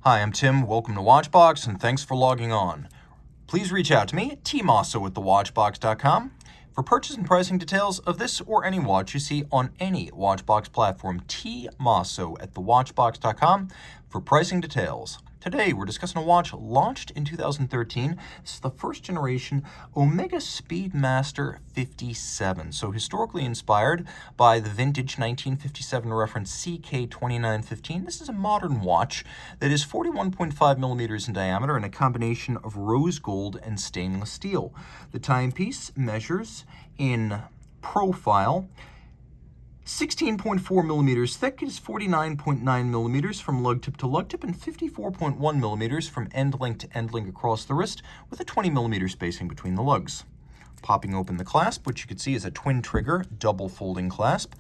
Hi, I'm Tim. Welcome to Watchbox, and thanks for logging on. Please reach out to me at Team Mosso at thewatchbox.com for purchase and pricing details of this or any watch you see on any Watchbox platform. Team Mosso at thewatchbox.com for pricing details. Today, we're discussing a watch launched in 2013. This is the first generation Omega Speedmaster 57. So historically inspired by the vintage 1957 reference CK2915. This is a modern watch that is 41.5 millimeters in diameter and a combination of rose gold and stainless steel. The timepiece measures in profile 16.4 millimeters thick. It is 49.9 millimeters from lug tip to lug tip and 54.1 millimeters from end link to end link across the wrist with a 20 millimeter spacing between the lugs. Popping open the clasp, which you can see is a twin trigger double folding clasp.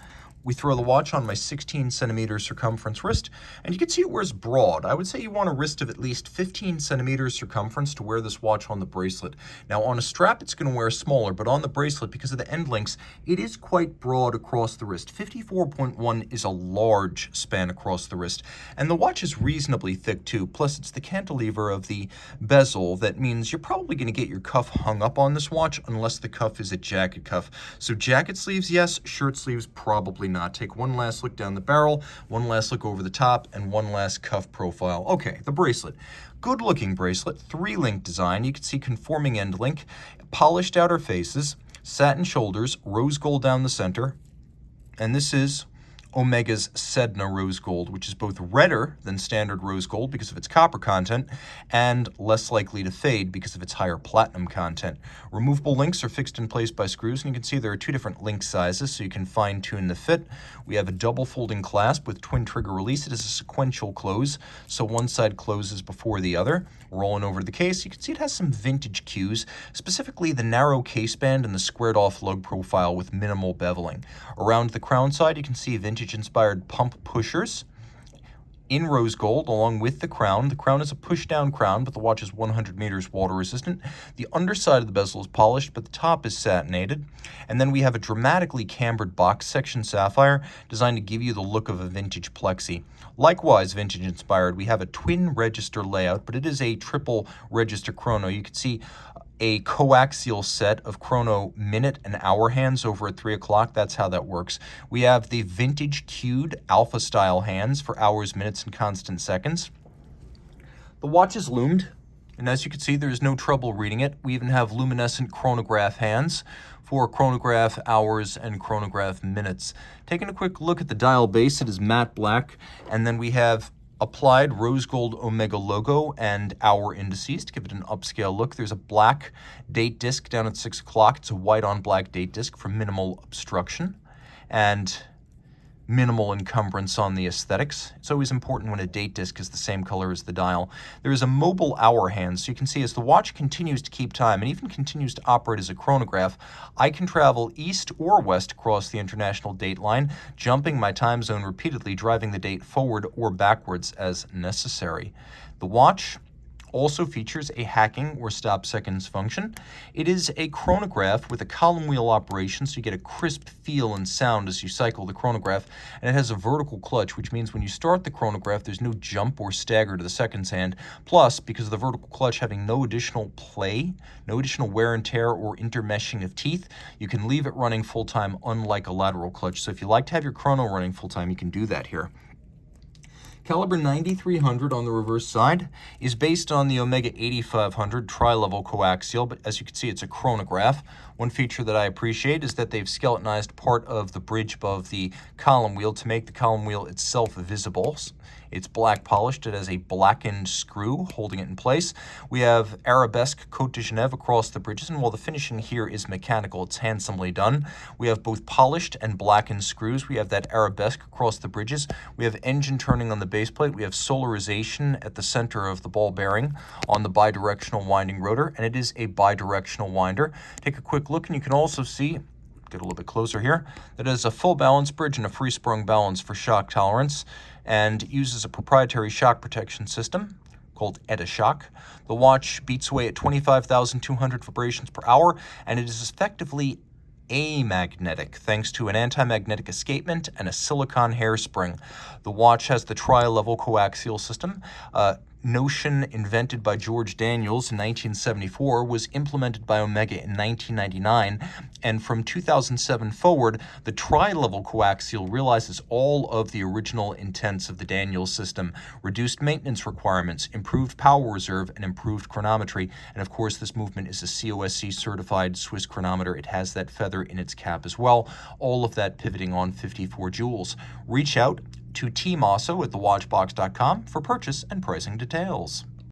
We throw the watch on my 16 centimeter circumference wrist, and you can see it wears broad. I would say you want a wrist of at least 15 centimeters circumference to wear this watch on the bracelet. Now on a strap, it's going to wear smaller, but on the bracelet, because of the end links, it is quite broad across the wrist. 54.1 is a large span across the wrist, and the watch is reasonably thick too. Plus, it's the cantilever of the bezel that means you're probably going to get your cuff hung up on this watch unless the cuff is a jacket cuff. So jacket sleeves, yes. Shirt sleeves, probably not. Take one last look down the barrel, one last look over the top, and one last cuff profile. Okay, the bracelet. Good looking bracelet, 3-link design. You can see conforming end link, polished outer faces, satin shoulders, rose gold down the center, and this is Omega's Sedna Rose Gold, which is both redder than standard rose gold because of its copper content and less likely to fade because of its higher platinum content. Removable links are fixed in place by screws, and you can see there are 2 different link sizes so you can fine-tune the fit. We have a double folding clasp with twin trigger release. It is a sequential close, so one side closes before the other. Rolling over to the case, you can see it has some vintage cues, specifically the narrow case band and the squared off lug profile with minimal beveling. Around the crown side, you can see vintage-inspired pump pushers in rose gold along with the crown. The crown is a push-down crown, but the watch is 100 meters water-resistant. The underside of the bezel is polished, but the top is satinated. And then we have a dramatically cambered box section sapphire designed to give you the look of a vintage plexi. Likewise, vintage-inspired, we have a twin register layout, but it is a triple register chrono. You can see a coaxial set of chrono minute and hour hands over at 3 o'clock. That's how that works. We have the vintage cued alpha style hands for hours, minutes, and constant seconds. The watch is loomed, and as you can see, there's no trouble reading it. We even have luminescent chronograph hands for chronograph hours and chronograph minutes. Taking a quick look at the dial base, it is matte black, and then we have applied rose gold Omega logo and hour indices to give it an upscale look. There's a black date disc down at 6 o'clock. It's a white on black date disc for minimal obstruction and minimal encumbrance on the aesthetics. It's always important when a date disc is the same color as the dial. There is a mobile hour hand, so you can see as the watch continues to keep time and even continues to operate as a chronograph, I can travel east or west across the international date line, jumping my time zone repeatedly, driving the date forward or backwards as necessary. The watch also features a hacking or stop seconds function. It is a chronograph with a column wheel operation, so you get a crisp feel and sound as you cycle the chronograph, and it has a vertical clutch, which means when you start the chronograph, there's no jump or stagger to the seconds hand. Plus, because of the vertical clutch having no additional play, no additional wear and tear or intermeshing of teeth, you can leave it running full-time, unlike a lateral clutch. So if you like to have your chrono running full-time, you can do that here. Caliber 9300 on the reverse side is based on the Omega 8500 tri-level coaxial, but as you can see, it's a chronograph. One feature that I appreciate is that they've skeletonized part of the bridge above the column wheel to make the column wheel itself visible. It's black polished. It has a blackened screw holding it in place. We have arabesque Côte de Genève across the bridges, and while the finishing here is mechanical, it's handsomely done. We have both polished and blackened screws. We have that arabesque across the bridges. We have engine turning on the base plate. We have solarization at the center of the ball bearing on the bidirectional winding rotor, and it is a bidirectional winder. Take a quick look, and you can also see, get a little bit closer here, that it has a full balance bridge and a free sprung balance for shock tolerance, and uses a proprietary shock protection system called EtaShock. The watch beats away at 25,200 vibrations per hour, and it is effectively amagnetic thanks to an anti-magnetic escapement and a silicon hairspring. The watch has the tri-level coaxial system, notion invented by George Daniels in 1974 was implemented by Omega in 1999, and from 2007 forward, the tri-level coaxial realizes all of the original intents of the Daniels system: reduced maintenance requirements, improved power reserve, and improved chronometry. And of course, this movement is a COSC certified Swiss chronometer. It has that feather in its cap as well, all of that pivoting on 54 joules. Reach out to Team Mosso at thewatchbox.com for purchase and pricing details.